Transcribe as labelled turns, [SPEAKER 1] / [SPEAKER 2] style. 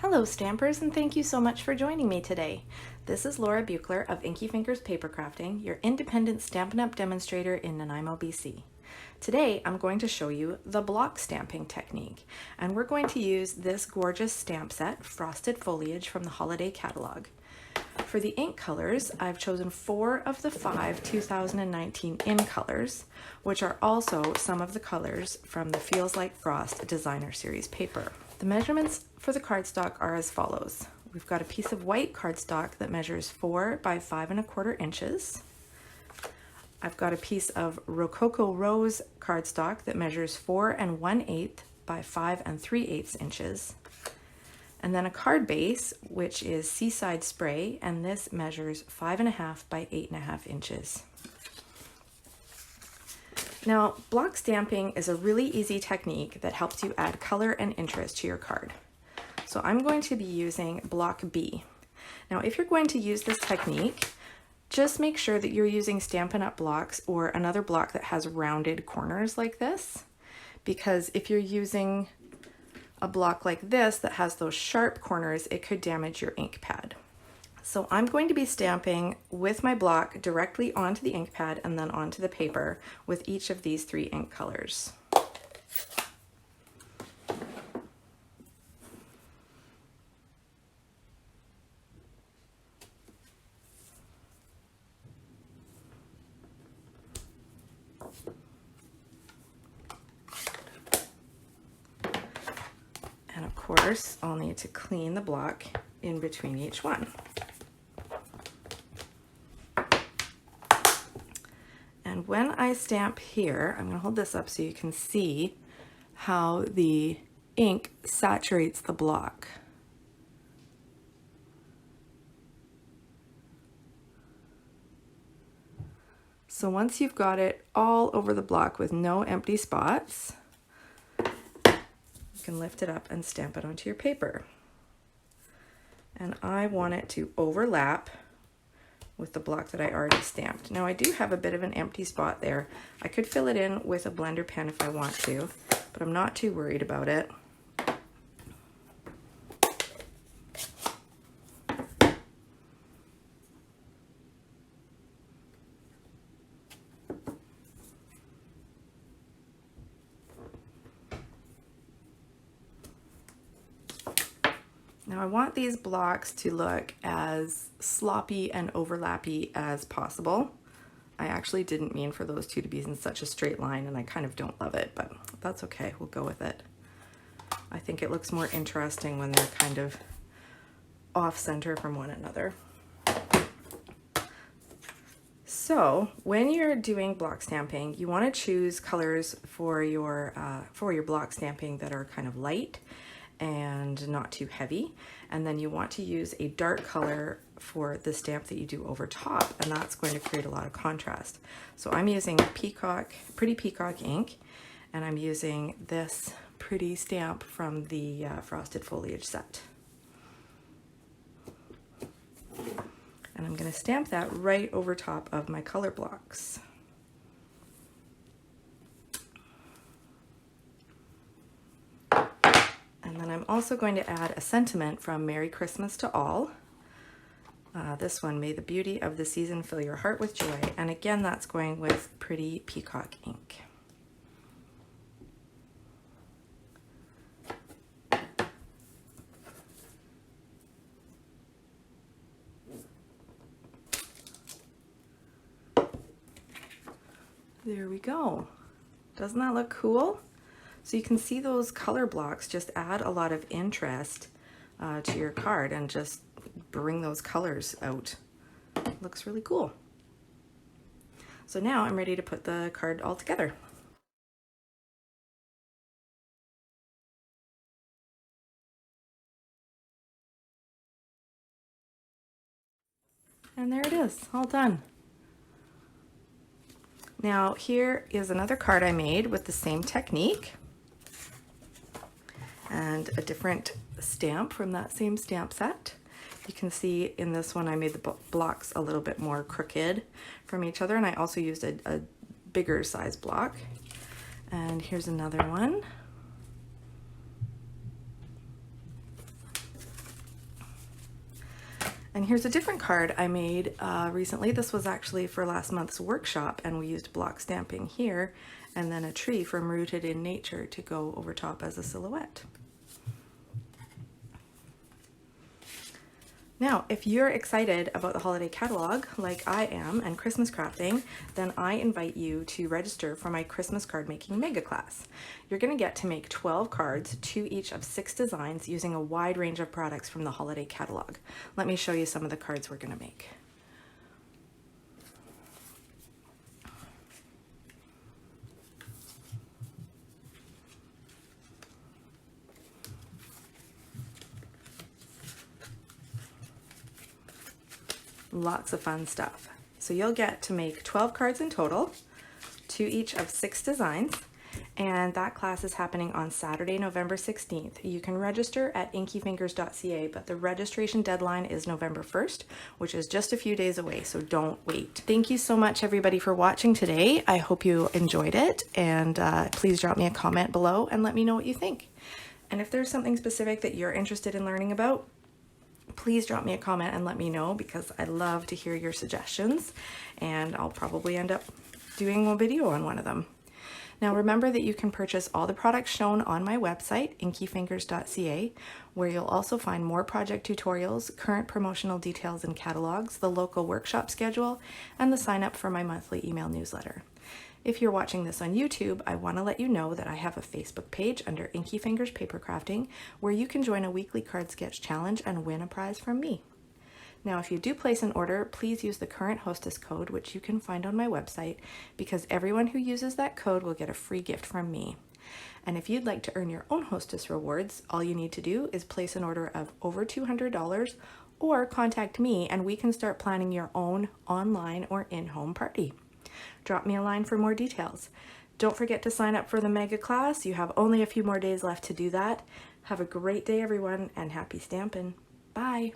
[SPEAKER 1] Hello Stampers, and thank you so much for joining me today. This is Laura Buechler of Inky Fingers Papercrafting, your independent Stampin' Up! Demonstrator in Nanaimo, BC. Today I'm going to show you the block stamping technique, and we're going to use this gorgeous stamp set, Frosted Foliage, from the holiday catalog. For the ink colors, I've chosen 4 of the 5 2019 In Colors, which are also some of the colors from the Feels Like Frost Designer Series paper. The measurements for the cardstock are as follows. We've got a piece of white cardstock that measures 4 by 5 1/4 inches. I've got a piece of Rococo Rose cardstock that measures 4 1/8 by 5 3/8 inches. And then a card base, which is Seaside Spray, and this measures 5 1/2 by 8 1/2 inches. Now, block stamping is a really easy technique that helps you add color and interest to your card. So I'm going to be using block B. Now, if you're going to use this technique, just make sure that you're using Stampin' Up! Blocks or another block that has rounded corners like this, because if you're using a block like this that has those sharp corners, it could damage your ink pad. So I'm going to be stamping with my block directly onto the ink pad and then onto the paper with each of these 3 ink colors. And of course, I'll need to clean the block in between each one. And when I stamp here, I'm going to hold this up so you can see how the ink saturates the block. So once you've got it all over the block with no empty spots, you can lift it up and stamp it onto your paper. And I want it to overlap with the block that I already stamped. Now I do have a bit of an empty spot there. I could fill it in with a blender pen if I want to, but I'm not too worried about it. Now I want these blocks to look as sloppy and overlappy as possible. I actually didn't mean for those two to be in such a straight line, and I kind of don't love it, but that's okay, we'll go with it. I think it looks more interesting when they're kind of off center from one another. So when you're doing block stamping, you want to choose colors for your block stamping that are kind of light and not too heavy, and then you want to use a dark color for the stamp that you do over top, and that's going to create a lot of contrast. So I'm using Pretty Peacock ink, and I'm using this pretty stamp from the Frosted Foliage set. And I'm going to stamp that right over top of my color blocks. And then I'm also going to add a sentiment from Merry Christmas to All. This one, may the beauty of the season fill your heart with joy. And again, that's going with Pretty Peacock ink. There we go. Doesn't that look cool? So you can see those color blocks just add a lot of interest to your card and just bring those colors out. Looks really cool. So now I'm ready to put the card all together. And there it is, all done. Now here is another card I made with the same technique and a different stamp from that same stamp set. You can see in this one I made the blocks a little bit more crooked from each other, and I also used a bigger size block. And here's another one. And here's a different card I made recently. This was actually for last month's workshop, and we used block stamping here and then a tree from Rooted in Nature to go over top as a silhouette. Now, if you're excited about the holiday catalog like I am and Christmas crafting, then I invite you to register for my Christmas Cardmaking Mega-Class. You're going to get to make 12 cards, 2 each of 6 designs, using a wide range of products from the holiday catalog. Let me show you some of the cards we're going to make. Lots of fun stuff. So you'll get to make 12 cards in total, 2 each of 6 designs, and that class is happening on Saturday, November 16th. You can register at inkyfingers.ca, but the registration deadline is November 1st, which is just a few days away, so don't wait. Thank you so much, everybody, for watching today. I hope you enjoyed it, and please drop me a comment below and let me know what you think. And if there's something specific that you're interested in learning about, please drop me a comment and let me know, because I love to hear your suggestions, and I'll probably end up doing a video on one of them. Now remember that you can purchase all the products shown on my website, inkyfingers.ca, where you'll also find more project tutorials, current promotional details and catalogs, the local workshop schedule, and the sign up for my monthly email newsletter. If you're watching this on YouTube, I want to let you know that I have a Facebook page under Inky Fingers Papercrafting, where you can join a weekly card sketch challenge and win a prize from me. Now, if you do place an order, please use the current Hostess code, which you can find on my website, because everyone who uses that code will get a free gift from me. And if you'd like to earn your own Hostess rewards, all you need to do is place an order of over $200 or contact me, and we can start planning your own online or in-home party. Drop me a line for more details. Don't forget to sign up for the Mega Class. You have only a few more days left to do that. Have a great day, everyone, and happy stampin'. Bye.